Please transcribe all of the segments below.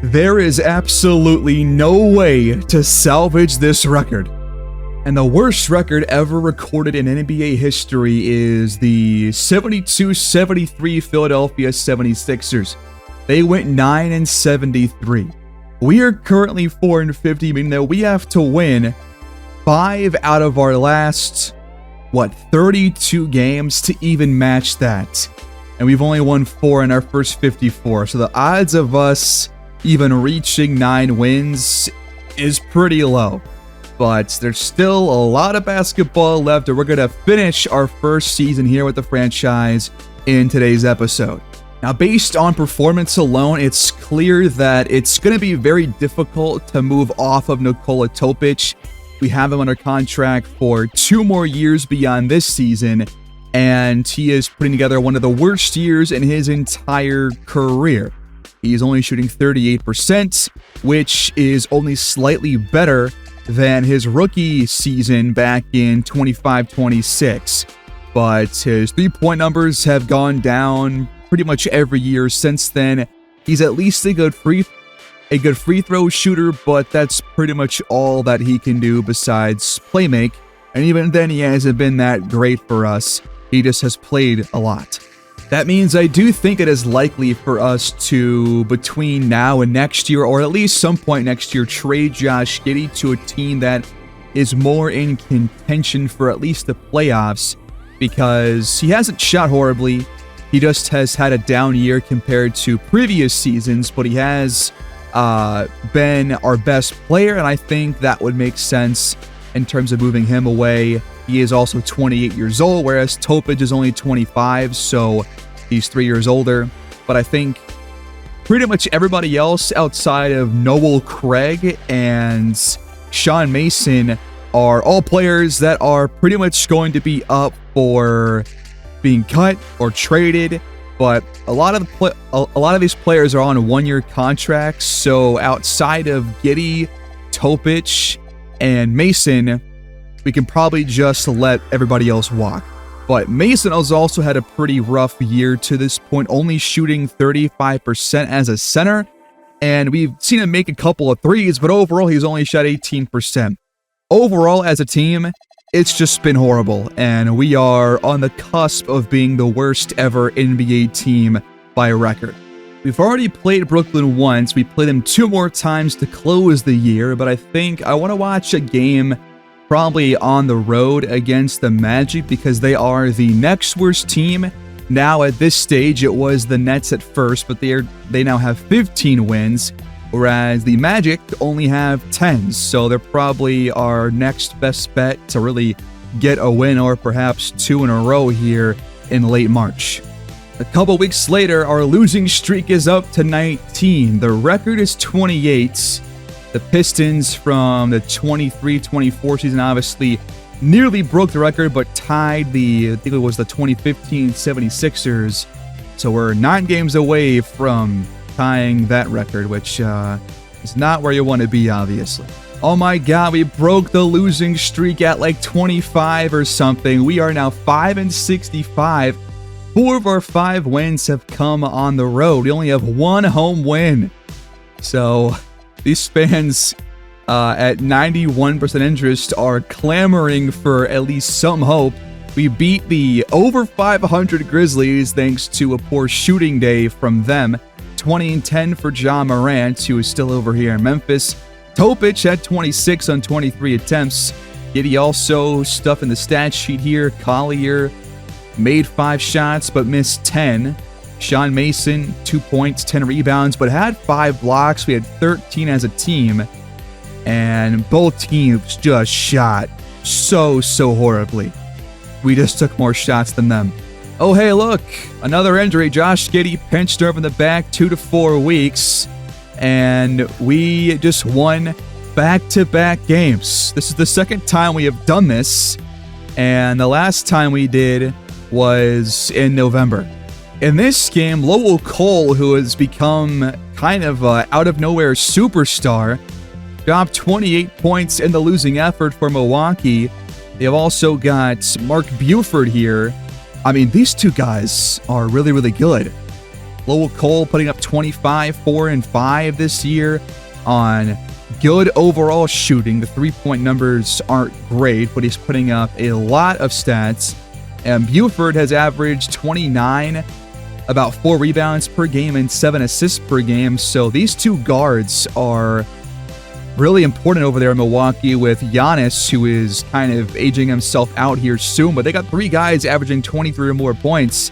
There is absolutely no way to salvage this record. And the worst record ever recorded in NBA history is the 72-73 Philadelphia 76ers. They went 9-73. We are currently 4-50, meaning that we have to win 5 out of our last, 32 games to even match that. And we've only won 4 in our first 54. So the odds of us even reaching 9 wins is pretty low. But there's still a lot of basketball left, and we're going to finish our first season here with the franchise in today's episode. Now, based on performance alone, it's clear that it's going to be very difficult to move off of Nikola Topic. We have him under contract for 2 more years beyond this season, and he is putting together one of the worst years in his entire career. He's only shooting 38%, which is only slightly better than his rookie season back in 25-26. But his three-point numbers have gone down pretty much every year since then. He's at least a good free throw shooter, but that's pretty much all that he can do besides play make. And even then, he hasn't been that great for us. He just has played a lot. That means I do think it is likely for us to, between now and next year, or at least some point next year, trade Josh Giddey to a team that is more in contention for at least the playoffs, because he hasn't shot horribly. He just has had a down year compared to previous seasons, but he has been our best player, and I think that would make sense in terms of moving him away. He is also 28 years old, whereas Topic is only 25, so he's 3 years older. But I think pretty much everybody else outside of Noel Craig and Sean Mason are all players that are pretty much going to be up for being cut or traded. But a lot of these players are on 1-year contracts, so outside of Giddey, Topic, and Mason, we can probably just let everybody else walk. But Mason has also had a pretty rough year to this point, only shooting 35% as a center, and we've seen him make a couple of threes, but overall he's only shot 18%. Overall, as a team, it's just been horrible, and we are on the cusp of being the worst ever NBA team by record. We've already played Brooklyn once. We played them 2 more times to close the year, but I think I want to watch a game probably on the road against the Magic, because they are the next worst team. Now at this stage, it was the Nets at first, but they now have 15 wins, whereas the Magic only have 10. So they're probably our next best bet to really get a win, or perhaps 2 in a row here in late March. A couple weeks later, our losing streak is up to 19. The record is 28. The Pistons from the 23-24 season obviously nearly broke the record, but tied I think it was the 2015 76ers. So we're 9 games away from tying that record, which is not where you want to be, obviously. Oh my god, we broke the losing streak at like 25 or something. We are now 5-65. 4 of our 5 wins have come on the road. We only have 1 home win. So these fans at 91% interest are clamoring for at least some hope. We beat the over 500 Grizzlies thanks to a poor shooting day from them. 20-10 for Ja Morant, who is still over here in Memphis. Topic had 26 on 23 attempts. Giddey also stuff in the stat sheet here. Collier made 5 shots but missed 10. Sean Mason, 2 points, 10 rebounds, but had 5 blocks. We had 13 as a team, and both teams just shot so horribly. We just took more shots than them. Oh, hey, look, another injury. Josh Giddey pinched nerve in the back, 2 to 4 weeks, and we just won back-to-back games. This is the second time we have done this, and the last time we did was in November. In this game, Lowell Cole, who has become kind of out of nowhere superstar, dropped 28 points in the losing effort for Milwaukee. They have also got Mark Buford here. I mean, these two guys are really good. Lowell Cole putting up 25, 4 and 5 this year on good overall shooting. The three-point numbers aren't great, but he's putting up a lot of stats. And Buford has averaged 29, about 4 rebounds per game and 7 assists per game. So these two guards are really important over there in Milwaukee, with Giannis, who is kind of aging himself out here soon. But they got 3 guys averaging 23 or more points,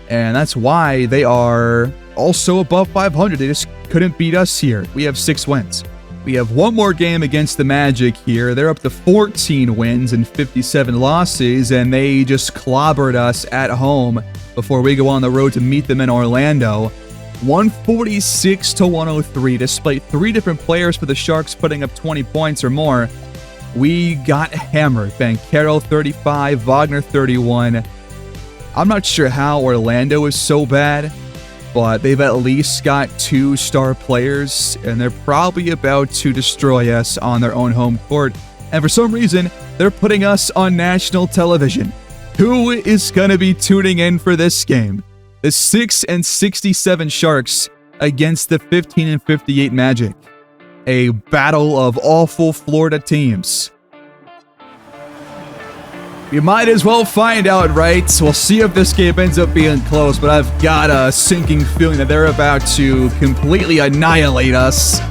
and that's why they are also above 500. They just couldn't beat us here. We have 6 wins. We have one more game against the Magic here. They're up to 14 wins and 57 losses, and they just clobbered us at home before we go on the road to meet them in Orlando. 146-103, despite 3 different players for the Sharks putting up 20 points or more. We got hammered. Banchero 35, Wagner 31. I'm not sure how Orlando is so bad, but they've at least got 2 star players, and they're probably about to destroy us on their own home court. And for some reason, they're putting us on national television. Who is going to be tuning in for this game? The 6-67 Sharks against the 15-58 Magic. A battle of awful Florida teams. You might as well find out, right? We'll see if this game ends up being close, but I've got a sinking feeling that they're about to completely annihilate us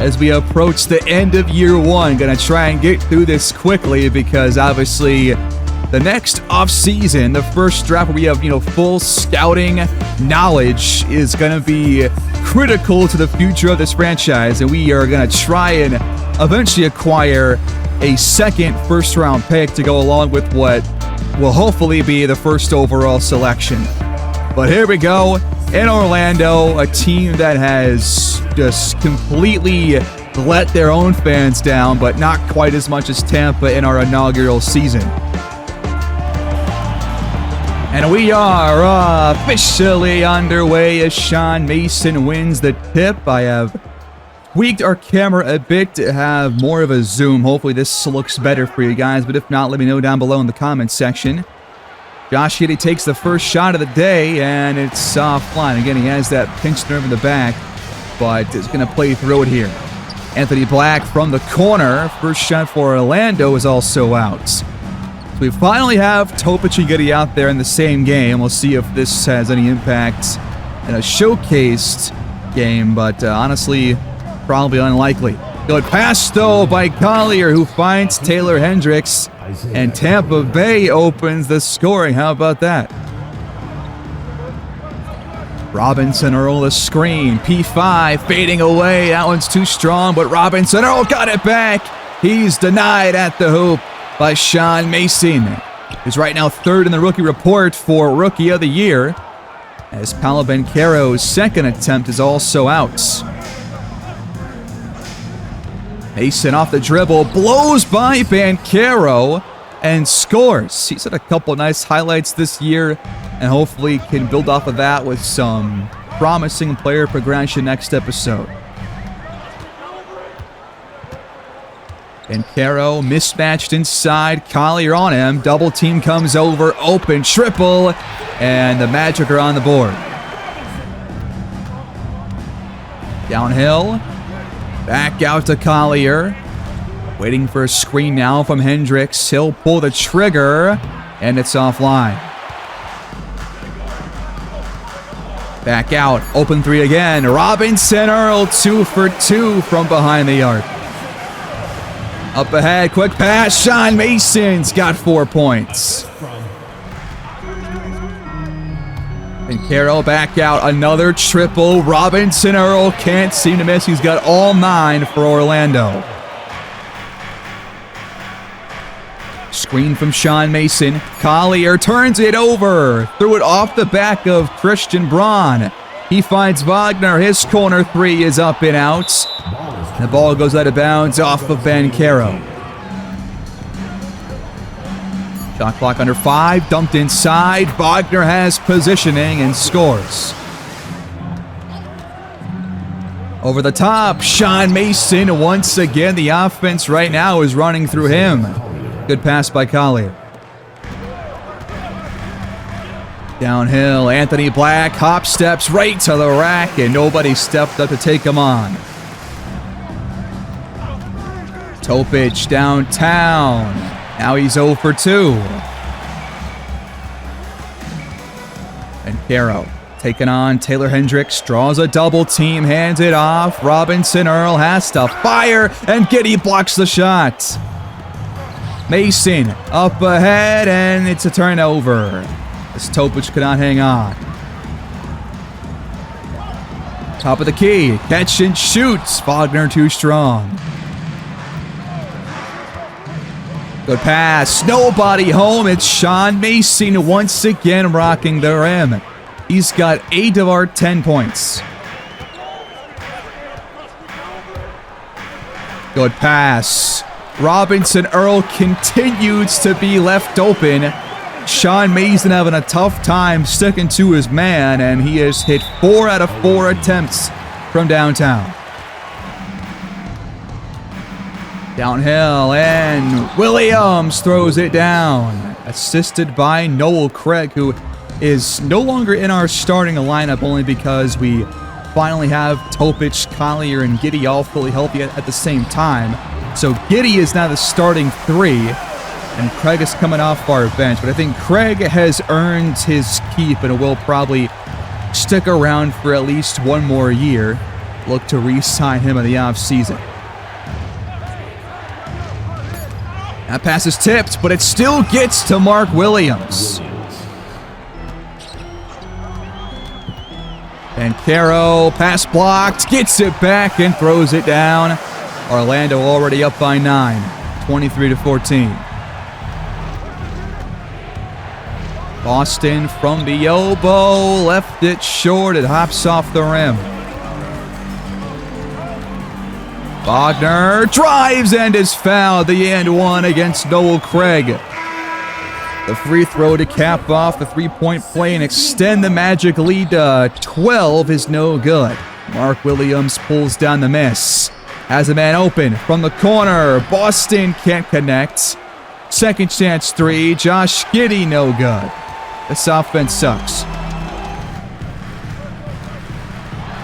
as we approach the end of year 1. Gonna try and get through this quickly because obviously the next offseason, the first draft where we have, full scouting knowledge, is going to be critical to the future of this franchise, and we are going to try and eventually acquire a second first-round pick to go along with what will hopefully be the first overall selection. But here we go in Orlando, a team that has just completely let their own fans down, but not quite as much as Tampa in our inaugural season. And we are officially underway as Sean Mason wins the tip. I have tweaked our camera a bit to have more of a zoom. Hopefully this looks better for you guys, but if not, let me know down below in the comments section. Josh Giddey takes the first shot of the day, and it's offline. Again, he has that pinched nerve in the back, but is going to play through it here. Anthony Black from the corner. First shot for Orlando is also out. So we finally have Topic and Giddey out there in the same game. We'll see if this has any impact in a showcased game, but honestly, probably unlikely. Good pass, though, by Collier, who finds Taylor Hendricks, and Tampa Bay opens the scoring. How about that? Robinson Earl, the screen. P5 fading away. That one's too strong, but Robinson Earl got it back. He's denied at the hoop by Sean Mason, who's right now third in the rookie report for Rookie of the Year, as Paolo Banchero's second attempt is also out. Mason off the dribble, blows by Banchero, and scores. He's had a couple nice highlights this year, and hopefully can build off of that with some promising player progression next episode. Banchero mismatched inside, Collier on him, double team comes over, open triple, and the Magic are on the board. Downhill, back out to Collier, waiting for a screen now from Hendricks. He'll pull the trigger, and it's offline. Back out, open three again, Robinson Earl 2 for 2 from behind the arc. Up ahead, quick pass, Sean Mason's got 4 points. Banchero back out, another triple. Robinson Earl can't seem to miss. He's got all 9 for Orlando. Screen from Sean Mason. Collier turns it over. Threw it off the back of Christian Braun. He finds Wagner. His corner three is up and out. The ball goes out of bounds off of Banchero. Shot clock under 5. Dumped inside. Wagner has positioning and scores. Over the top, Sean Mason. Once again, the offense right now is running through him. Good pass by Collier. Downhill, Anthony Black hop steps right to the rack, and nobody stepped up to take him on. Topic downtown. Now he's 0 for 2. And Caro taking on Taylor Hendricks, draws a double team, hands it off. Robinson Earl has to fire, and Giddy blocks the shot. Mason up ahead, and it's a turnover, as Topic could not hang on. Top of the key, catch and shoots. Wagner too strong. Good pass, nobody home. It's Sean Mason once again rocking the rim. He's got 8 of our 10 points. Good pass. Robinson Earl continues to be left open. Sean Mason having a tough time sticking to his man, and he has hit 4 out of 4 attempts from downtown. Downhill, and Williams throws it down. Assisted by Noel Craig, who is no longer in our starting lineup only because we finally have Topic, Collier, and Giddy all fully healthy at the same time. So Giddy is now the starting 3, and Craig is coming off our bench. But I think Craig has earned his keep and will probably stick around for at least 1 more year. Look to re-sign him in the offseason. That pass is tipped, but it still gets to Mark Williams. And Caro, pass blocked, gets it back and throws it down. Orlando already up by 9, 23-14. Boston from the elbow, left it short, it hops off the rim. Wagner drives and is fouled. The and 1 against Noel Craig. The free throw to cap off the 3-point play and extend the Magic lead to 12 is no good. Mark Williams pulls down the miss. Has a man open from the corner. Boston can't connect. Second chance 3. Josh Giddey, no good. This offense sucks.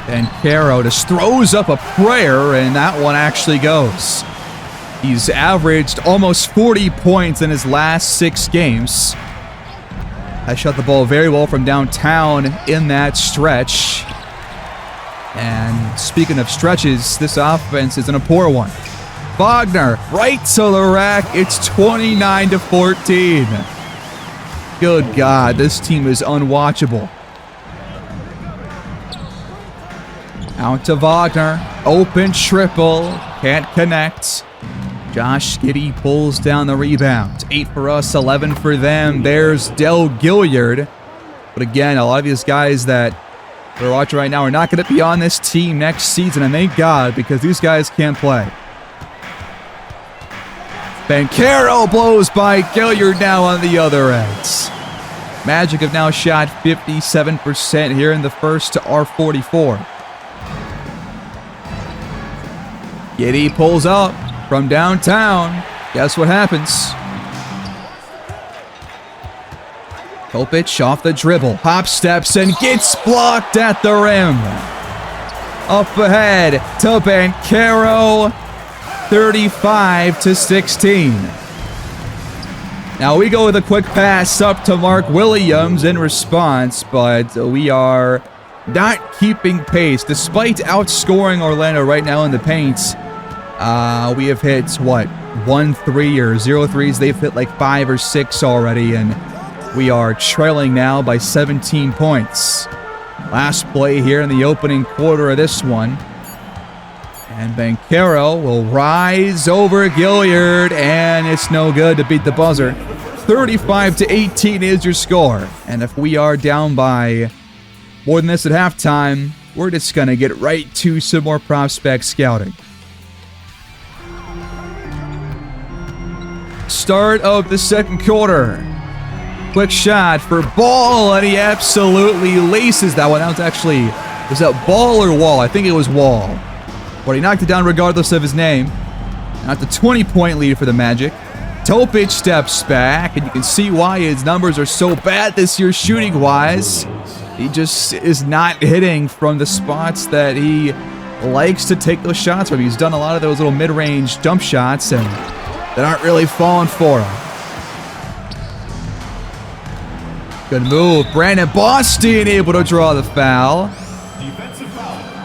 And Caro just throws up a prayer, and that one actually goes. He's averaged almost 40 points in his last 6 games. Has shot the ball very well from downtown in that stretch. And speaking of stretches, this offense isn't a poor one. Wagner right to the rack. It's 29-14. Good God, this team is unwatchable. Out to Wagner. Open triple. Can't connect. Josh Giddey pulls down the rebound. 8 for us, 11 for them. There's Del Gilliard. But again, a lot of these guys that we're watching right now are not going to be on this team next season. And thank God, because these guys can't play. Banchero blows by Gilliard now on the other end. Magic have now shot 57% here in the first to our 44. Giddey pulls up from downtown. Guess what happens? Topic off the dribble. Hop steps and gets blocked at the rim. Up ahead to Banchero. 35-16. Now we go with a quick pass up to Mark Williams in response, but we are not keeping pace. Despite outscoring Orlando right now in the paint, we have hit, 1 3 or 0 threes. They've hit like 5 or 6 already, and we are trailing now by 17 points. Last play here in the opening quarter of this one. And Banchero will rise over Gilliard, and it's no good to beat the buzzer. 35-18 is your score. And if we are down by more than this at halftime, we're just going to get right to some more prospect scouting. Start of the second quarter. Quick shot for Ball, and he absolutely laces that one. That was actually, was that Ball or Wall? I think it was Wall. But he knocked it down regardless of his name. Not the 20-point lead for the Magic. Topic steps back, and you can see why his numbers are so bad this year shooting-wise. He just is not hitting from the spots that he likes to take those shots from. He's done a lot of those little mid-range jump shots, and they aren't really falling for him. Good move. Brandon Boston able to draw the foul.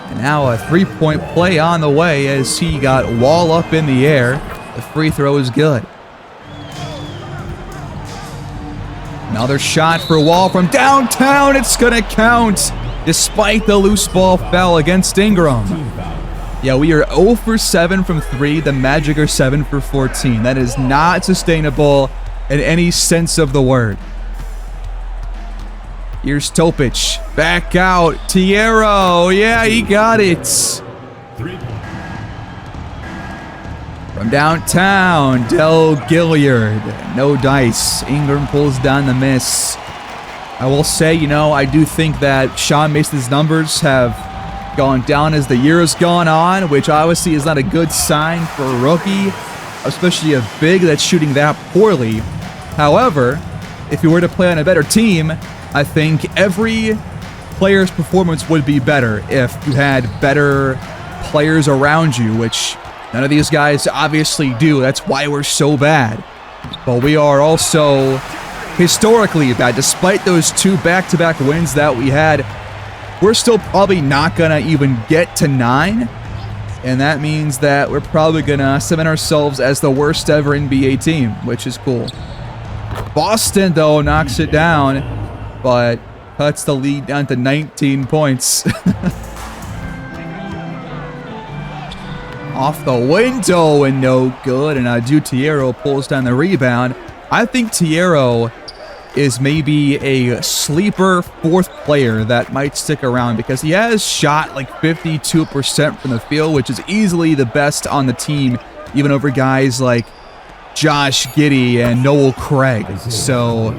And now a three-point play on the way as he got Wall up in the air. The free throw is good. Another shot for Wall from downtown. It's going to count despite the loose ball foul against Ingram. Yeah, we are 0 for 7 from 3. The Magic are 7 for 14. That is not sustainable in any sense of the word. Here's Topic. Back out. Tiero. Yeah, he got it. From downtown, Del Gilliard. No dice. Ingram pulls down the miss. I will say, you know, I do think that Sean Mason's numbers have gone down as the year has gone on, which obviously is not a good sign for a rookie, especially a big that's shooting that poorly. However, if you were to play on a better team, I think every player's performance would be better if you had better players around you, which none of these guys obviously do. That's why we're so bad. But we are also historically bad. Despite those 2 back-to-back wins that we had, we're still probably not going to even get to 9. And that means that we're probably going to cement ourselves as the worst ever NBA team, which is cool. Boston, though, knocks it down, but cuts the lead down to 19 points. Off the window and no good, and Tiero pulls down the rebound. I think Tiero is maybe a sleeper 4th player that might stick around because he has shot like 52% from the field, which is easily the best on the team, even over guys like Josh Giddey and Noel Craig. So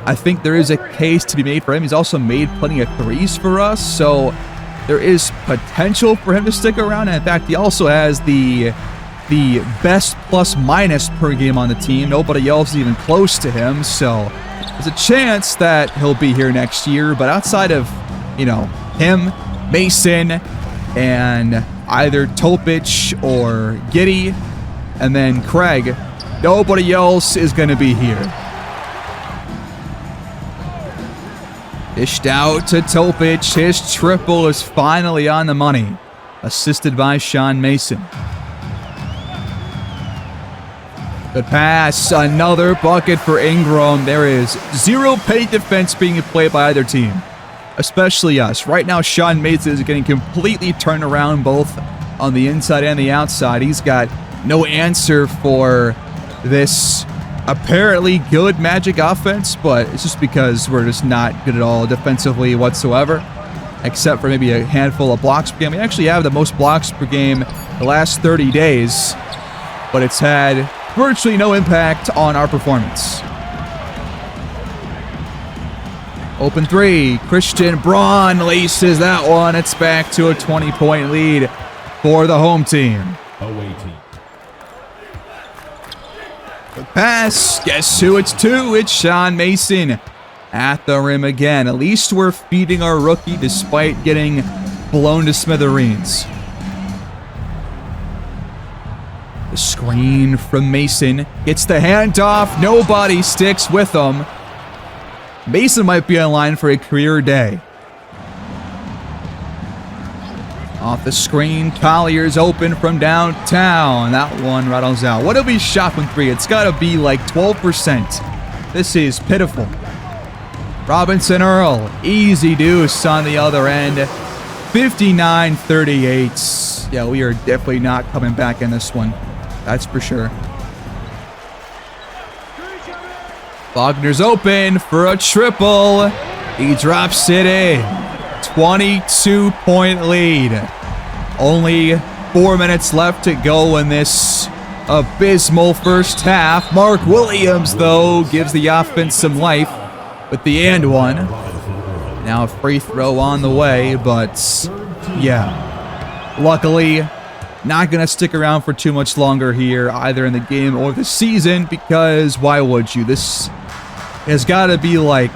I think there is a case to be made for him. He's also made plenty of threes for us, so there is potential for him to stick around. And in fact, he also has the best plus-minus per game on the team. Nobody else is even close to him, so there's a chance that he'll be here next year. But outside of, you know, him, Mason, and either Topic or Giddey, and then Craig, nobody else is going to be here. Dished out to Topic. His triple is finally on the money. Assisted by Sean Mason. Good pass. Another bucket for Ingram. There is zero paint defense being played by either team, especially us. Right now, Sean Mason is getting completely turned around both on the inside and the outside. He's got no answer for this apparently good Magic offense, but it's just because we're just not good at all defensively whatsoever, except for maybe a handful of blocks per game. We actually have the most blocks per game the last 30 days, but it's had virtually no impact on our performance. Open 3. Christian Braun laces that one. It's back to a 20-point lead for the home team. Away team. The pass. Guess who it's to? It's Sean Mason at the rim again. At least we're feeding our rookie despite getting blown to smithereens. The screen from Mason gets the handoff. Nobody sticks with him. Mason might be on line for a career day. Off the screen, Collier's open from downtown. That one rattles out. What if he shot from 3? It's got to be like 12%. This is pitiful. Robinson Earl, easy deuce on the other end. 59-38. Yeah, we are definitely not coming back in this one. That's for sure. Wagner's open for a triple. He drops it in. 22-point lead. Only 4 minutes left to go in this abysmal first half. Mark Williams, though, gives the offense some life with the and one. Now a free throw on the way, but yeah. Luckily, Not going to stick around for too much longer here, either in the game or the season, because why would you? This has got to be like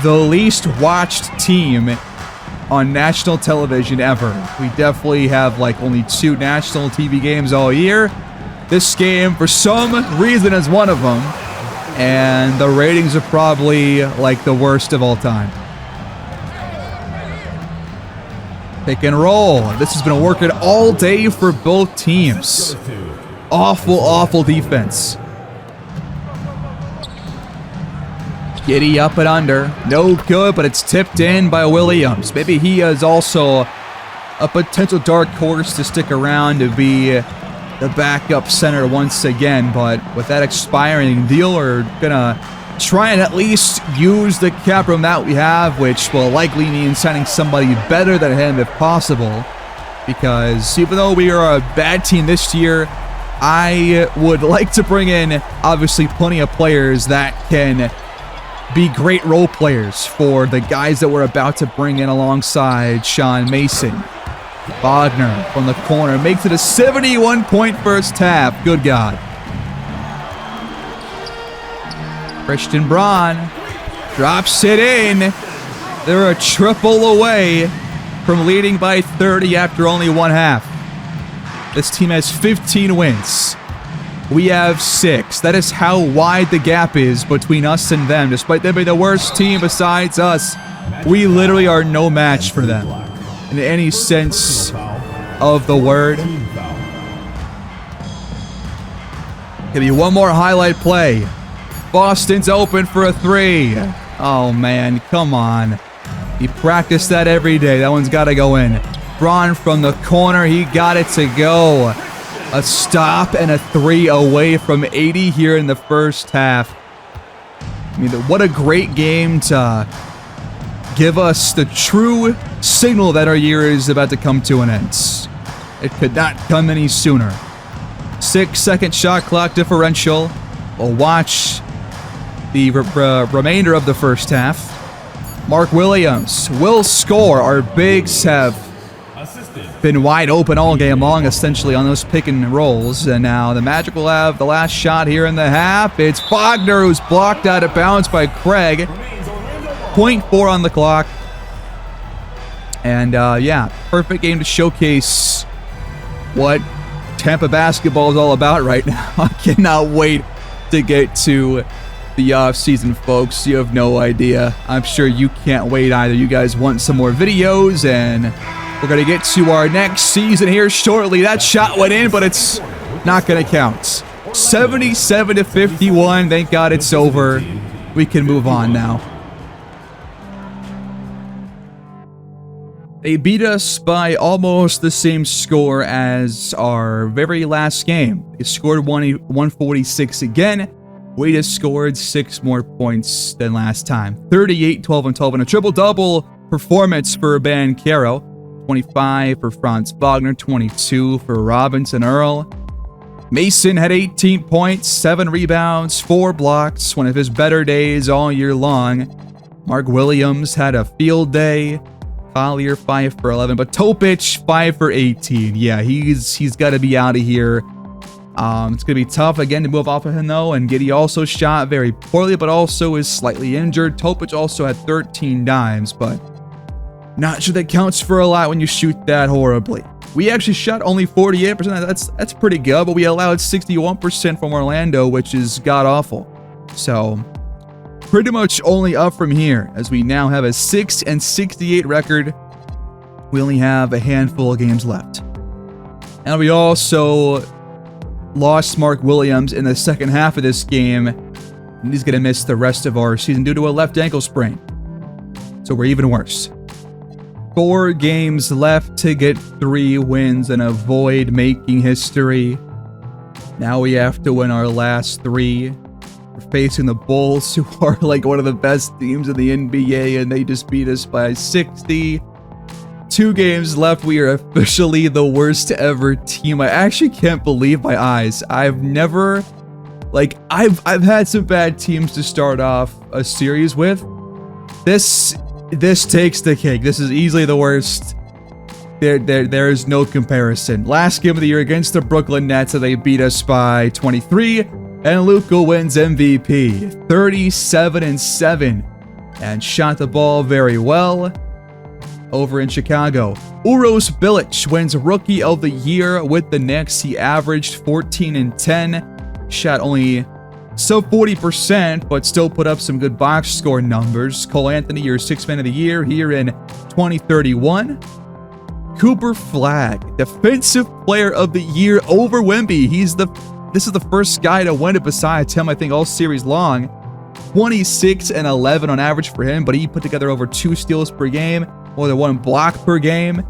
the least watched team on national television ever. We definitely have like only 2 national TV games all year. This game, for some reason, is one of them. And the ratings are probably like the worst of all time. Pick and roll. This has been working all day for both teams. Awful, awful defense. Giddy up and under. No good, but it's tipped in by Williams. Maybe he is also a potential dark horse to stick around to be the backup center once again. But with that expiring deal, we're going to try and at least use the cap room that we have, which will likely mean signing somebody better than him if possible. Because even though we are a bad team this year, I would like to bring in, obviously, plenty of players that can be great role players for the guys that we're about to bring in alongside Sean Mason. Wagner from the corner makes it a 71-point first half. Good God. Christian Braun drops it in. They're a triple away from leading by 30 after only one half. This team has 15 wins. We have 6. That is how wide the gap is between us and them. Despite them being the worst team besides us, we literally are no match for them in any sense of the word. Give me one more highlight play. Boston's open for a 3. Oh, man, come on. You practice that every day. That one's got to go in. Braun from the corner. He got it to go. A stop and a 3 away from 80 here in the first half. I mean, what a great game to give us the true signal that our year is about to come to an end. It could not come any sooner. 6-second shot clock differential. We'll watch the remainder of the first half. Mark Williams will score. Our bigs have been wide open all game long, essentially, on those pick and rolls. And now the Magic will have the last shot here in the half. It's Wagner who's blocked out of bounds by Craig. 0.4 on the clock. And, yeah, perfect game to showcase what Tampa basketball is all about right now. I cannot wait to get to the off-season, folks. You have no idea. I'm sure you can't wait either. You guys want some more videos, and we're going to get to our next season here shortly. That shot went in, but it's not going to count. 77-51. Thank God it's over. We can move on now. They beat us by almost the same score as our very last game. They scored 146 again. We just scored 6 more points than last time. 38, 12, and 12. And a triple-double performance for Banchero. 25 for Franz Wagner. 22 for Robinson Earl. Mason had 18 points, 7 rebounds, 4 blocks. One of his better days all year long. Mark Williams had a field day. Collier 5 for 11, but Topic 5 for 18. Yeah, he's got to be out of here. It's going to be tough again to move off of him though, and Giddy also shot very poorly, but also is slightly injured. Topic also had 13 dimes, but not sure that counts for a lot when you shoot that horribly. We actually shot only 48%. That's pretty good, but we allowed 61% from Orlando, which is god-awful. So pretty much only up from here, as we now have a 6-68 record. We only have a handful of games left. And we also lost Mark Williams in the second half of this game. And he's going to miss the rest of our season due to a left ankle sprain. So we're even worse. 4 games left to get 3 wins and avoid making history. Now we have to win our last 3. We're facing the Bulls, who are like one of the best teams in the NBA, and they just beat us by 60. 2 games left. We are officially the worst ever team. I actually can't believe my eyes. I've never, like, I've had some bad teams to start off a series with. This takes the cake. This is easily the worst There is no comparison. Last game of the year against the Brooklyn Nets, they beat us by 23, and Luka wins MVP, 37-7, and shot the ball very well over in Chicago. Uros Bilic wins Rookie of the Year with the Knicks. He averaged 14 and 10, shot only 40%, but still put up some good box score numbers. Cole Anthony, your Sixth Man of the Year here in 2031. Cooper Flagg, Defensive Player of the Year over Wemby. This is the first guy to win it besides him, I think, all series long. 26 and 11 on average for him, but he put together over 2 steals per game, more than 1 block per game,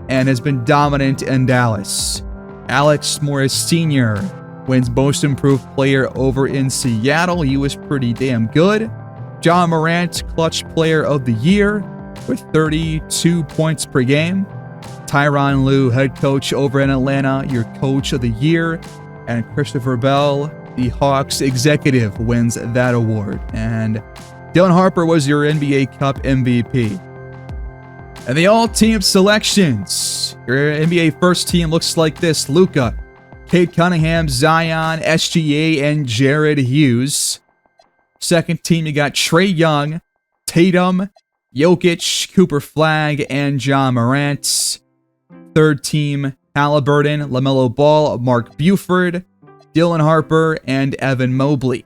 and has been dominant in Dallas. Alex Morris Sr. wins Most Improved Player over in Seattle. He was pretty damn good. John Morant, Clutch Player of the Year with 32 points per game. Tyronn Lue, head coach over in Atlanta, your Coach of the Year. And Christopher Bell, the Hawks executive, wins that award. And Dylan Harper was your NBA Cup MVP. And the all-team selections. Your NBA first team looks like this. Luka, Cade Cunningham, Zion, SGA, and Jared Hughes. Second team, you got Trae Young, Tatum, Jokic, Cooper Flagg, and John Morant. Third team, Halliburton, LaMelo Ball, Mark Buford, Dylan Harper, and Evan Mobley.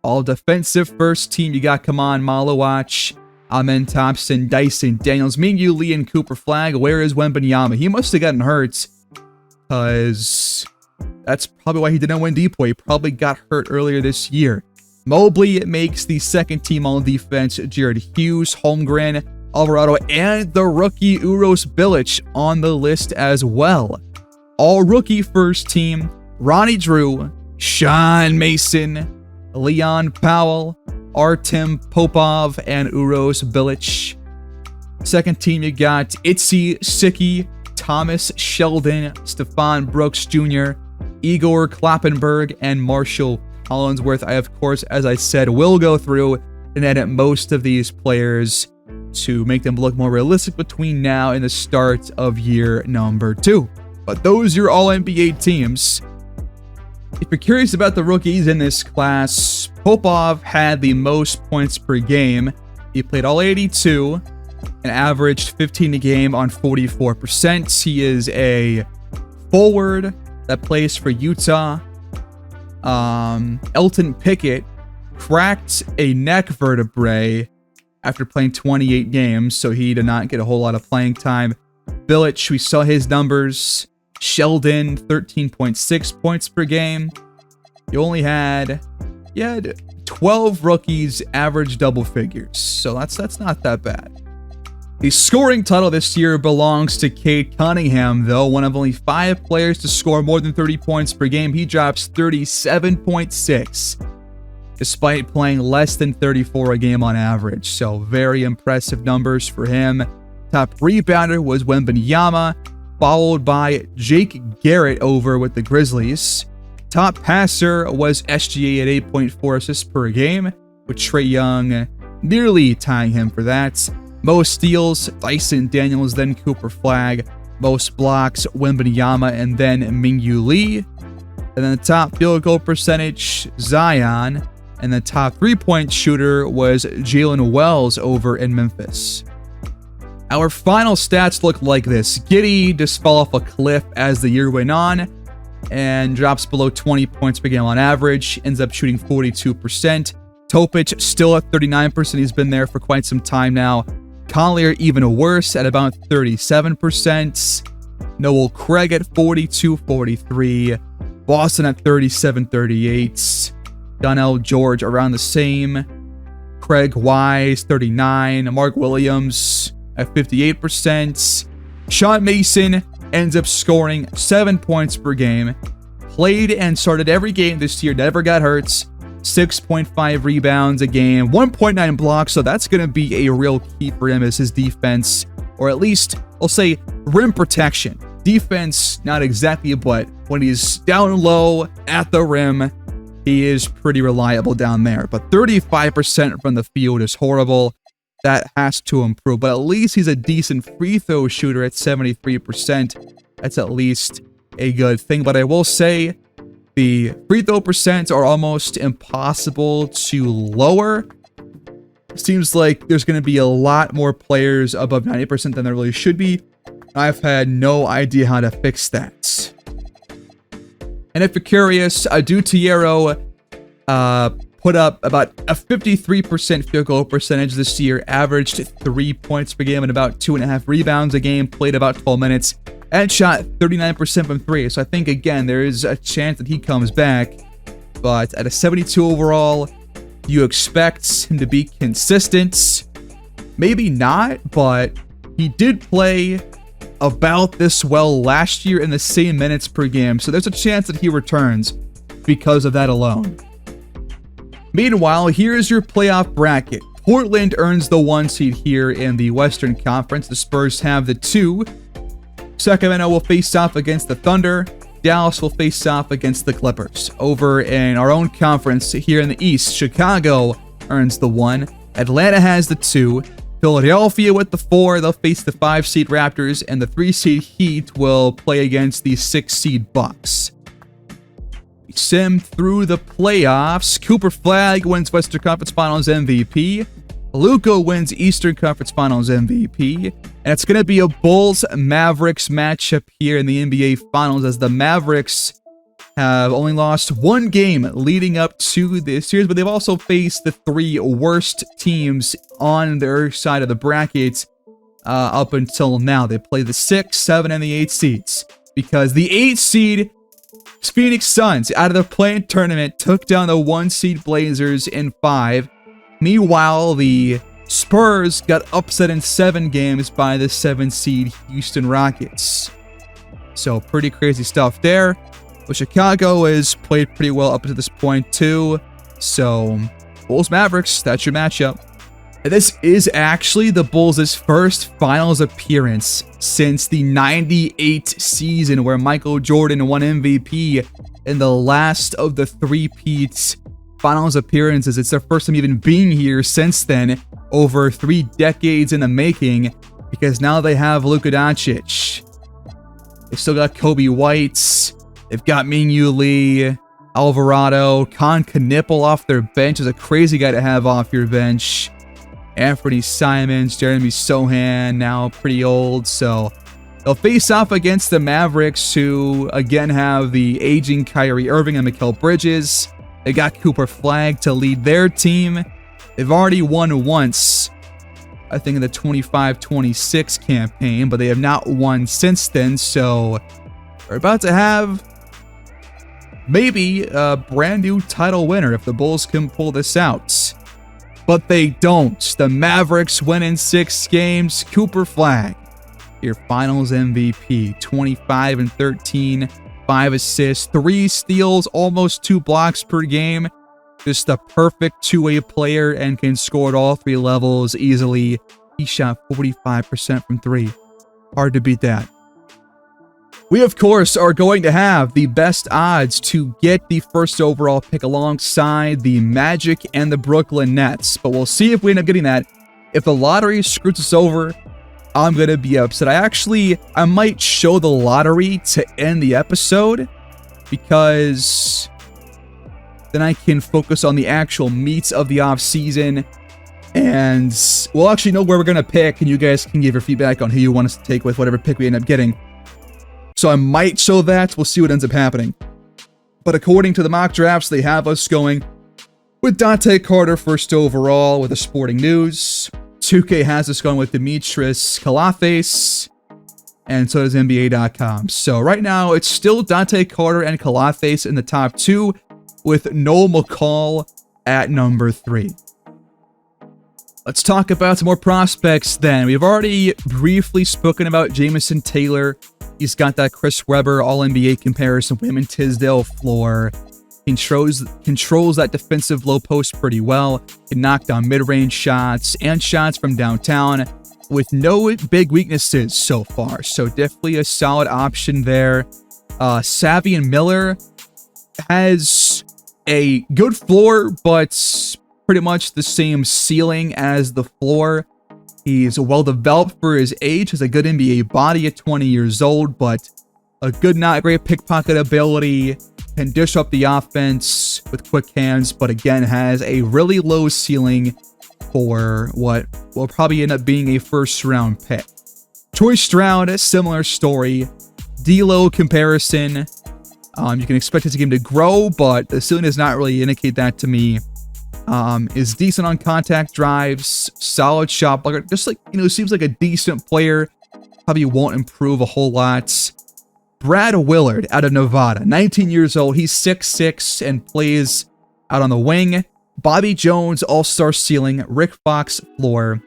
All defensive first team, you got Kaman Malawach, Amen Thompson, Dyson Daniels, Mingyu Lee, and Cooper Flagg. Where is Wembanyama? He must have gotten hurt, because that's probably why he didn't win DPOY. He probably got hurt earlier this year. Mobley makes the second team all defense. Jared Hughes, Holmgren, Alvarado, and the rookie Uros Bilic on the list as well. All rookie first team, Ronnie Drew, Sean Mason, Leon Powell, Artem Popov, and Uros Bilic. Second team, you got Itzy Sicky, Thomas Sheldon, Stephon Brooks Jr., Igor Kloppenberg, and Marshall Collinsworth. I, of course, as I said, will go through and edit most of these players to make them look more realistic between now and the start of year number 2. But those are your all-NBA teams. If you're curious about the rookies in this class, Popov had the most points per game. He played all 82 and averaged 15 a game on 44%. He is a forward that plays for Utah. Elton Pickett cracked a neck vertebrae after playing 28 games, so he did not get a whole lot of playing time. Bilic, we saw his numbers. Sheldon, 13.6 points per game. You had 12 rookies average double figures, so that's not that bad. The scoring title this year belongs to Cade Cunningham, though. One of only 5 players to score more than 30 points per game. He drops 37.6. despite playing less than 34 a game on average. So very impressive numbers for him. Top rebounder was Wembanyama, followed by Jake Garrett over with the Grizzlies. Top passer was SGA at 8.4 assists per game, with Trae Young nearly tying him for that. Most steals, Dyson Daniels, then Cooper Flagg. Most blocks, Wembanyama, and then Mingyu Lee. And then the top field goal percentage, Zion. And the top three-point shooter was Jalen Wells over in Memphis. Our final stats look like this. Giddey just fell off a cliff as the year went on and drops below 20 points per game on average. Ends up shooting 42%. Topic still at 39%. He's been there for quite some time now. Collier even worse at about 37%. Noel Craig at 42-43. Boston at 37-38. Donnell George around the same. Craig Wise, 39. Mark Williams at 58%. Sean Mason ends up scoring 7 points per game. Played and started every game this year. Never got hurt. 6.5 rebounds a game. 1.9 blocks. So that's going to be a real key for him as his defense. Or at least, I'll say, rim protection. Defense, not exactly, but when he's down low at the rim, he is pretty reliable down there. But 35% from the field is horrible. that has to improve. But at least he's a decent free throw shooter at 73%. That's at least a good thing. But I will say the free throw percents are almost impossible to lower. Seems like there's going to be a lot more players above 90% than there really should be. I've had no idea how to fix that. And if you're curious, Dutiero put up about a 53% field goal percentage this year, averaged 3 points per game and about 2.5 rebounds a game, played about 12 minutes, and shot 39% from 3. So I think, again, there is a chance that he comes back. But at a 72 overall, you expect him to be consistent. Maybe not, but he did play about this well last year in the same minutes per game. So there's a chance that he returns because of that alone. Meanwhile, here's your playoff bracket. Portland earns the 1 seed here in the Western Conference. The Spurs have the 2. Sacramento will face off against the Thunder. Dallas will face off against the Clippers. Over in our own conference here in the East, Chicago earns the 1. Atlanta has the 2. Philadelphia with the 4. They'll face the 5 seed Raptors, and the 3 seed Heat will play against the 6 seed Bucks. We sim through the playoffs. Cooper Flagg wins Western Conference Finals MVP. Luka wins Eastern Conference Finals MVP. And it's going to be a Bulls-Mavericks matchup here in the NBA Finals, as the Mavericks have only lost 1 game leading up to this series, but they've also faced the 3 worst teams on their side of the bracket up until now. They play the 6, 7, and the 8 seeds, because the 8 seed Phoenix Suns out of the play-in tournament took down the 1 seed Blazers in 5. Meanwhile, the Spurs got upset in 7 games by the 7 seed Houston Rockets. So pretty crazy stuff there. But Chicago has played pretty well up to this point too. So Bulls Mavericks, that's your matchup. And this is actually the Bulls' first finals appearance since the 98 season, where Michael Jordan won MVP in the last of the three-peat finals appearances. It's their first time even being here since then, over 3 decades in the making, because now they have Luka Doncic. They still got Kobe White. They've got Mingyu Lee, Alvarado, Con Knipple off their bench is a crazy guy to have off your bench. Anthony Simons, Jeremy Sohan, now pretty old, so they'll face off against the Mavericks, who again have the aging Kyrie Irving and Mikal Bridges. They got Cooper Flagg to lead their team. They've already won once, I think in the 25-26 campaign, but they have not won since then, so we're about to have maybe a brand new title winner if the Bulls can pull this out. But they don't. The Mavericks win in 6 games. Cooper Flagg, your finals MVP, 25-13, 5 assists, 3 steals, almost 2 blocks per game. Just a perfect two-way player and can score at all 3 levels easily. He shot 45% from 3. Hard to beat that. We, of course, are going to have the best odds to get the first overall pick alongside the Magic and the Brooklyn Nets. But we'll see if we end up getting that. If the lottery screws us over, I'm going to be upset. I might show the lottery to end the episode, because then I can focus on the actual meats of the offseason, and we'll actually know where we're going to pick, and you guys can give your feedback on who you want us to take with whatever pick we end up getting. So I might show that. We'll see what ends up happening. But according to the mock drafts, they have us going with Dante Carter first overall with the Sporting News. 2K has us going with Dimitris Kalathis, and so does NBA.com. So right now, it's still Dante Carter and Kalathis in the top 2, with Noel McCall at number 3. Let's talk about some more prospects then. We've already briefly spoken about Jamison Taylor. He's got that Chris Webber All-NBA comparison with him and Tisdale floor. Controls that defensive low post pretty well. Can knock down mid-range shots and shots from downtown with no big weaknesses so far. So definitely a solid option there. Savion Miller has a good floor, but pretty much the same ceiling as the floor. He's well developed for his age, has a good NBA body at 20 years old, but a good, not great pickpocket ability, can disrupt the offense with quick hands, but again has a really low ceiling for what will probably end up being a first-round pick. Troy Stroud, a similar story. D-Lo comparison. You can expect his game to grow, but the ceiling does not really indicate that to me. Is decent on contact drives, solid shot blocker, just like, seems like a decent player. Probably won't improve a whole lot. Brad Willard out of Nevada, 19 years old. He's 6'6" and plays out on the wing. Bobby Jones, all-star ceiling. Rick Fox, floor.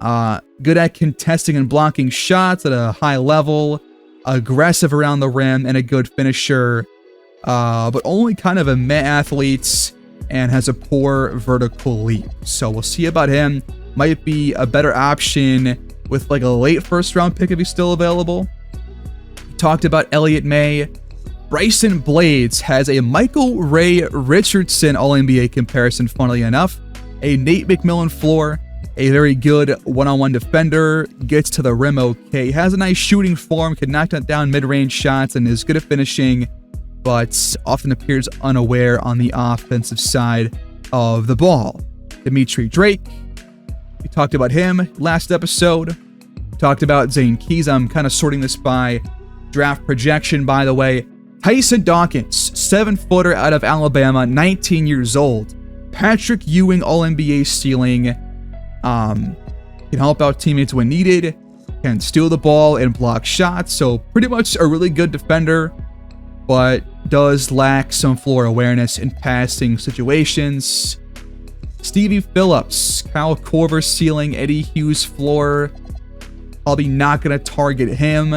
Good at contesting and blocking shots at a high level. Aggressive around the rim and a good finisher. But only kind of a meh athlete and has a poor vertical leap. So we'll see about him. Might be a better option with like a late first-round pick if he's still available. Talked about Elliott May. Bryson Blades has a Michael Ray Richardson All-NBA comparison, funnily enough. A Nate McMillan floor. A very good one-on-one defender. Gets to the rim okay. Has a nice shooting form. Can knock down mid-range shots and is good at finishing, but often appears unaware on the offensive side of the ball. Dimitri Drake. We talked about him last episode. We talked about Zane Keys. I'm kind of sorting this by draft projection, by the way. Tyson Dawkins, 7-footer out of Alabama, 19 years old. Patrick Ewing, All-NBA ceiling. Can help out teammates when needed. Can steal the ball and block shots. So pretty much a really good defender, but does lack some floor awareness in passing situations. Stevie Phillips, Kyle Korver's ceiling, Eddie Hughes' floor. Probably not going to target him,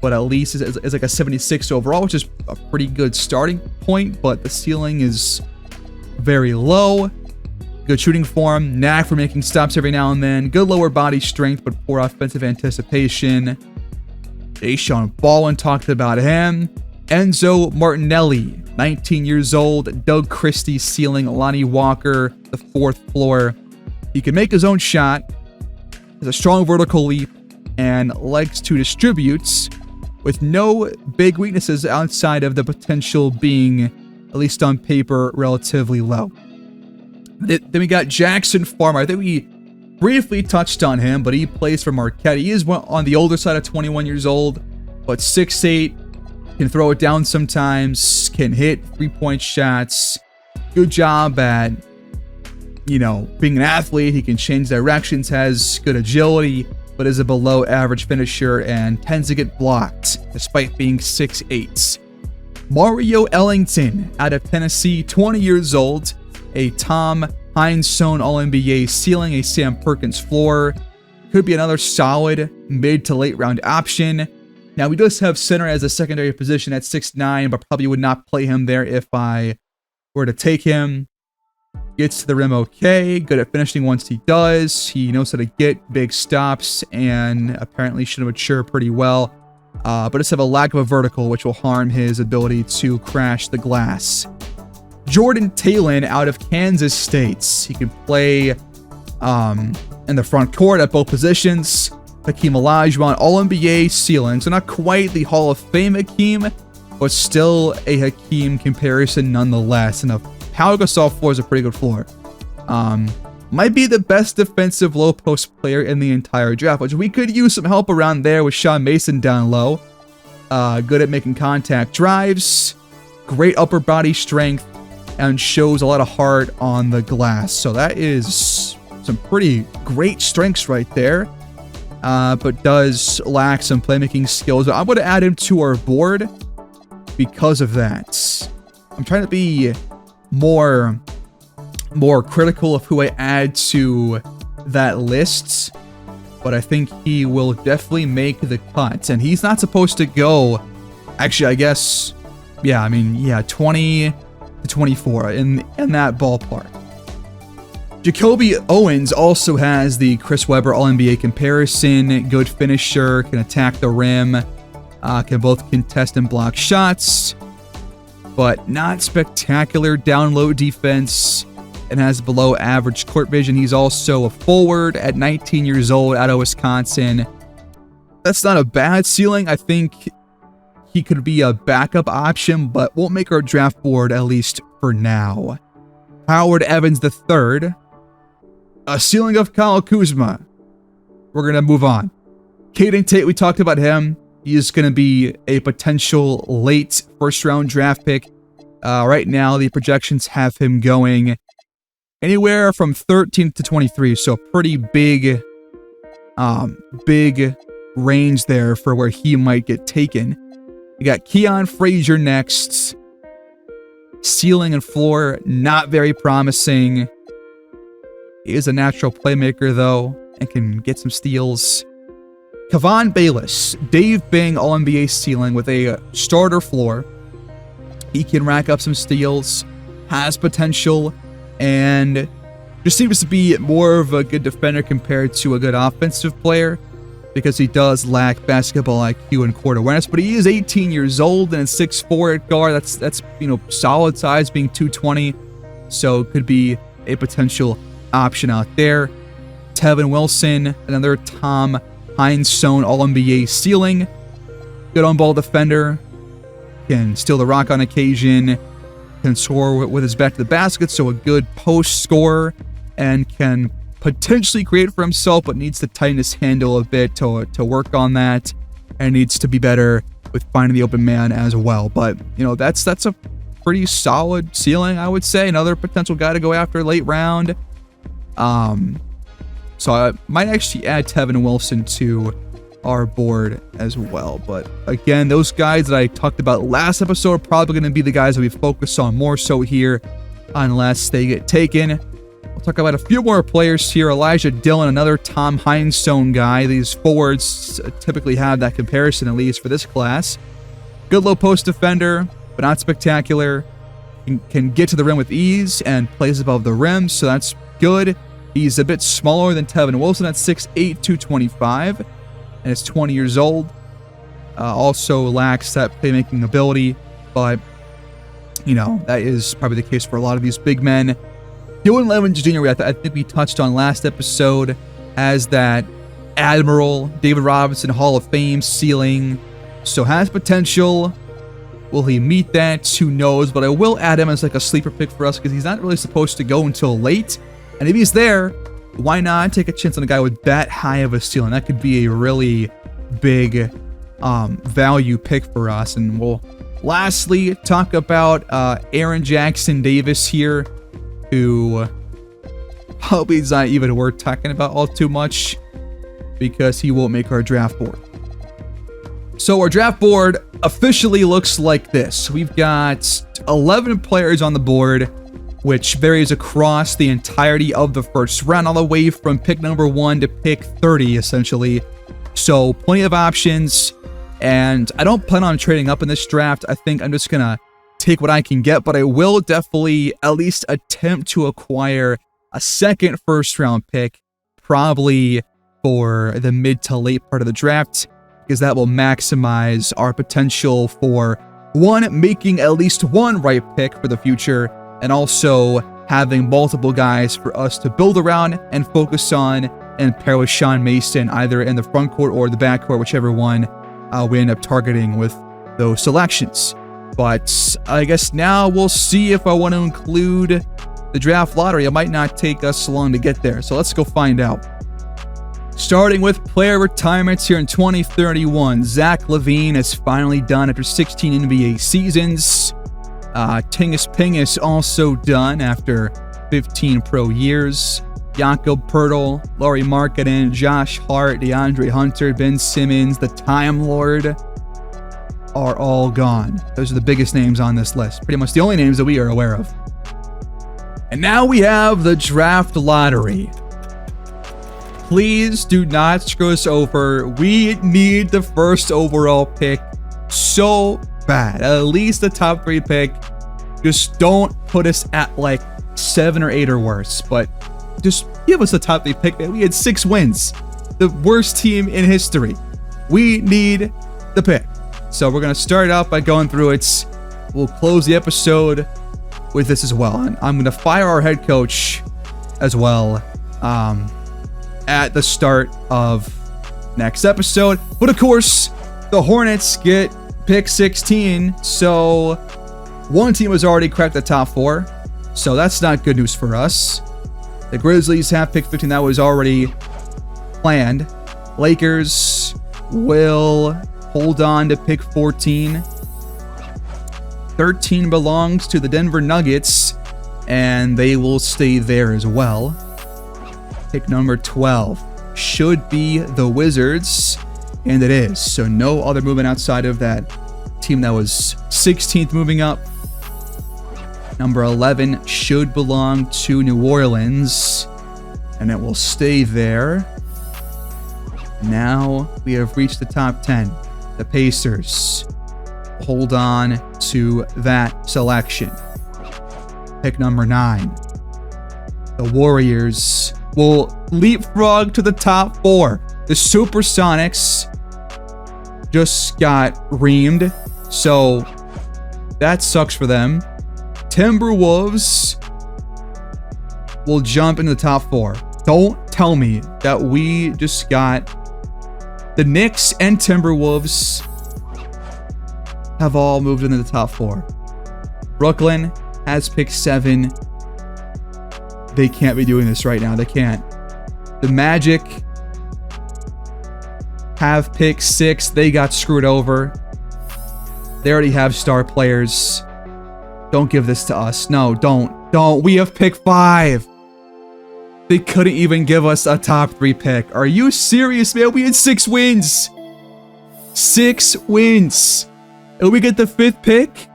but at least is like a 76 overall, which is a pretty good starting point, but the ceiling is very low. Good shooting form, knack for making stops every now and then, good lower body strength, but poor offensive anticipation. Deshaun Baldwin, talked about him. Enzo Martinelli, 19 years old. Doug Christie ceiling. Lonnie Walker, the 4th floor. He can make his own shot, has a strong vertical leap, and likes to distribute, with no big weaknesses outside of the potential being, at least on paper, relatively low. Then we got Jackson Farmer. I think we briefly touched on him, but he plays for Marquette. He is on the older side of 21 years old, but 6'8", can throw it down sometimes, can hit three-point shots. Good job at, being an athlete. He can change directions, has good agility, but is a below-average finisher and tends to get blocked, despite being 6'8". Mario Ellington out of Tennessee, 20 years old. A Tom Heinsohn All-NBA ceiling, a Sam Perkins floor. Could be another solid mid to late round option. Now, we just have center as a secondary position at 6'9", but probably would not play him there if I were to take him. Gets to the rim okay, good at finishing once he does. He knows how to get big stops and apparently should mature pretty well. But just have a lack of a vertical, which will harm his ability to crash the glass. Jordan Talon out of Kansas State. He can play in the front court at both positions. Hakeem Olajuwon, All-NBA ceiling. So not quite the Hall of Fame Hakeem, but still a Hakeem comparison nonetheless. And the Pau Gasol floor is a pretty good floor. Might be the best defensive low post player in the entire draft, which we could use some help around there with Sean Mason down low. Good at making contact drives. Great upper body strength. And shows a lot of heart on the glass. So that is some pretty great strengths right there. But does lack some playmaking skills. But I'm going to add him to our board because of that. I'm trying to be more critical of who I add to that list. But I think he will definitely make the cut. And he's not supposed to go... Actually, I guess... 20... to 24 in that ballpark. Jacoby Owens also has the Chris Webber All-NBA comparison. Good finisher, can attack the rim, can both contest and block shots, but not spectacular down low defense. and has below average court vision. He's also a forward at 19 years old out of Wisconsin. That's not a bad ceiling. I think he could be a backup option, but won't make our draft board, at least for now. Howard Evans III. A ceiling of Kyle Kuzma. We're going to move on. Caden Tate, we talked about him. He is going to be a potential late first-round draft pick. Right now, the projections have him going anywhere from 13 to 23, so pretty big range there for where he might get taken. You got Keon Frazier next. Ceiling and floor, not very promising. He is a natural playmaker, though, and can get some steals. Kevon Bayless, Dave Bing All-NBA ceiling with a starter floor. He can rack up some steals, has potential, and just seems to be more of a good defender compared to a good offensive player because he does lack basketball IQ and court awareness. But he is 18 years old and 6'4" at guard. That's solid size, being 220. So could be a potential option out there. Tevin Wilson, another Tom Heinsohn All-NBA ceiling. Good on-ball defender. Can steal the rock on occasion. Can score with his back to the basket, so a good post scorer. And can potentially create for himself, but needs to tighten his handle a bit to work on that. And needs to be better with finding the open man as well. But, that's a pretty solid ceiling, I would say. Another potential guy to go after late round. So I might actually add Tevin Wilson to our board as well. But again, those guys that I talked about last episode are probably going to be the guys that we focus on more so here, unless they get taken. We'll talk about a few more players here. Elijah Dillon, another Tom Heinsohn guy. These forwards typically have that comparison, at least for this class. Good low post defender, but not spectacular. Can get to the rim with ease and plays above the rim, so that's good. He's a bit smaller than Tevin Wilson at 6'8", 225, and is 20 years old. Also lacks that playmaking ability, but, that is probably the case for a lot of these big men. Dylan Levens Jr., I think we touched on last episode, has that Admiral David Robinson Hall of Fame ceiling, so has potential. Will he meet that? Who knows? But I will add him as like a sleeper pick for us because he's not really supposed to go until late. And if he's there, why not take a chance on a guy with that high of a ceiling? That could be a really big value pick for us. And we'll lastly talk about Aaron Jackson Davis here, who probably is not even worth talking about all too much because he won't make our draft board. So our draft board officially looks like this. We've got 11 players on the board, which varies across the entirety of the first round, all the way from pick number 1 to pick 30, essentially. So plenty of options, and I don't plan on trading up in this draft. I think I'm just going to take what I can get, but I will definitely at least attempt to acquire a second first-round pick, probably for the mid to late part of the draft, because that will maximize our potential for, one, making at least one right pick for the future, and also having multiple guys for us to build around and focus on and pair with Sean Mason, either in the front court or the back court, whichever one we end up targeting with those selections. But I guess now we'll see if I want to include the draft lottery. It might not take us long to get there, so let's go find out. Starting with player retirements here in 2031, Zach LaVine is finally done after 16 NBA seasons. Tingus Pingus also done after 15 pro years. Jakob Poeltl, Lauri Markkanen, Josh Hart, DeAndre Hunter, Ben Simmons, the Time Lord are all gone. Those are the biggest names on this list. Pretty much the only names that we are aware of. And now we have the draft lottery. Please do not screw us over. We need the first overall pick so bad. At least the top 3 pick. Just don't put us at like 7 or 8 or worse. But just give us the top 3 pick, man. We had 6 wins. The worst team in history. We need the pick. So we're going to start out by going through it. We'll close the episode with this as well. And I'm going to fire our head coach as well at the start of next episode. But of course, the Hornets get pick 16. So one team has already cracked the top 4. So that's not good news for us. The Grizzlies have pick 15. That was already planned. Lakers will hold on to pick 14. 13 belongs to the Denver Nuggets, and they will stay there as well. Pick number 12 should be the Wizards, and it is. So no other movement outside of that team that was 16th moving up. Number 11 should belong to New Orleans, and it will stay there. Now we have reached the top 10. The Pacers hold on to that selection. Pick number 9. The Warriors will leapfrog to the top 4. The Supersonics just got reamed, so that sucks for them. Timberwolves will jump into the top 4. Don't tell me that we just got the Knicks and Timberwolves have all moved into the top 4. Brooklyn has pick 7. They can't be doing this right now. They can't. The Magic have pick 6. They got screwed over. They already have star players. Don't give this to us. No, don't. We have pick 5. They couldn't even give us a top 3 pick. Are you serious, man? We had 6 wins. 6 wins. And we get the 5th pick?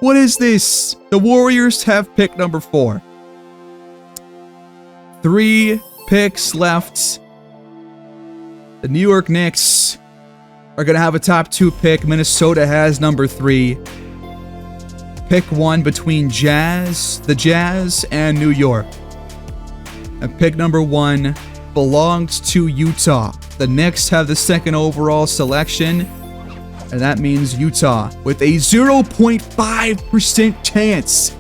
What is this? The Warriors have pick number 4. 3 picks left. The New York Knicks are going to have a top 2 pick. Minnesota has number 3. Pick 1 between the Jazz, and New York. And pick number 1 belongs to Utah. The Knicks have the 2nd overall selection. And that means Utah, with a 0.5% chance,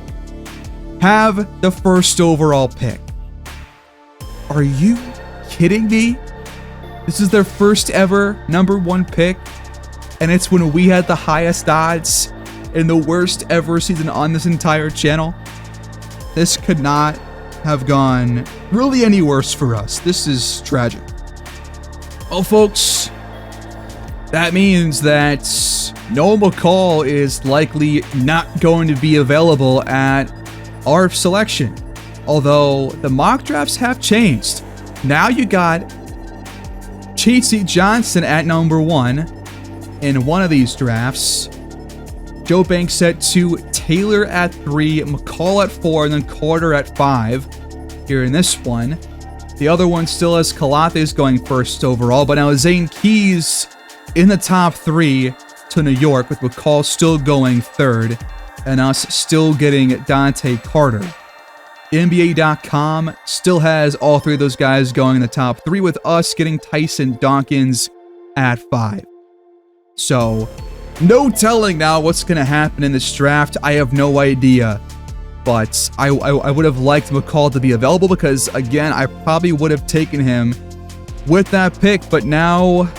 have the 1st overall pick. Are you kidding me? This is their 1st ever number 1 pick, and it's when we had the highest odds in the worst ever season on this entire channel. This could not have gone really any worse for us. This is tragic. Well, folks, that means that Noah McCall is likely not going to be available at our selection. Although the mock drafts have changed. Now you got Chauncey Johnson at number 1 in one of these drafts. Joe Banks at 2, Taylor at 3, McCall at 4, and then Carter at 5 here in this one. The other one still has Calates going 1st overall, but now Zane Keys in the top 3 to New York, with McCall still going 3rd, and us still getting Dante Carter. NBA.com still has all 3 of those guys going in the top 3, with us getting Tyson Dawkins at 5. So, no telling now what's going to happen in this draft. I have no idea. But I would have liked McCall to be available because, again, I probably would have taken him with that pick. But now,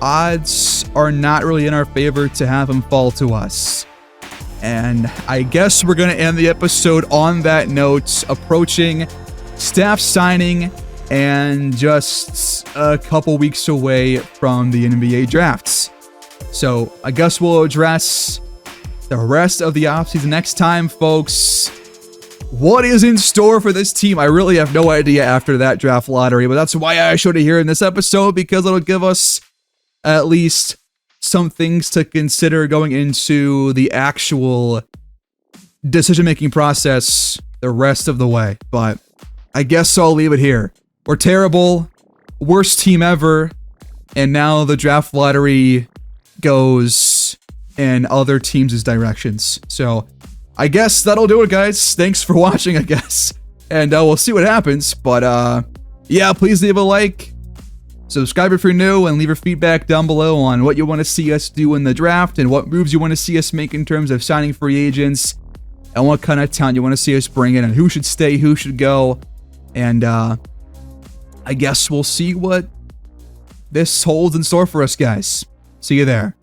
odds are not really in our favor to have him fall to us. And I guess we're going to end the episode on that note, approaching staff signing and just a couple weeks away from the NBA drafts. So I guess we'll address the rest of the offseason next time, folks. What is in store for this team? I really have no idea after that draft lottery, but that's why I showed it here in this episode, because it'll give us at least some things to consider going into the actual decision-making process the rest of the way. But I guess I'll leave it here. We're terrible, worst team ever, and now the draft lottery goes in other teams' directions. So I guess that'll do it, guys. Thanks for watching, I guess. And we'll see what happens. But yeah, please leave a like. Subscribe if you're new, and leave your feedback down below on what you want to see us do in the draft and what moves you want to see us make in terms of signing free agents. and what kind of talent you want to see us bring in, and who should stay, who should go. And I guess we'll see what this holds in store for us, guys. See you there.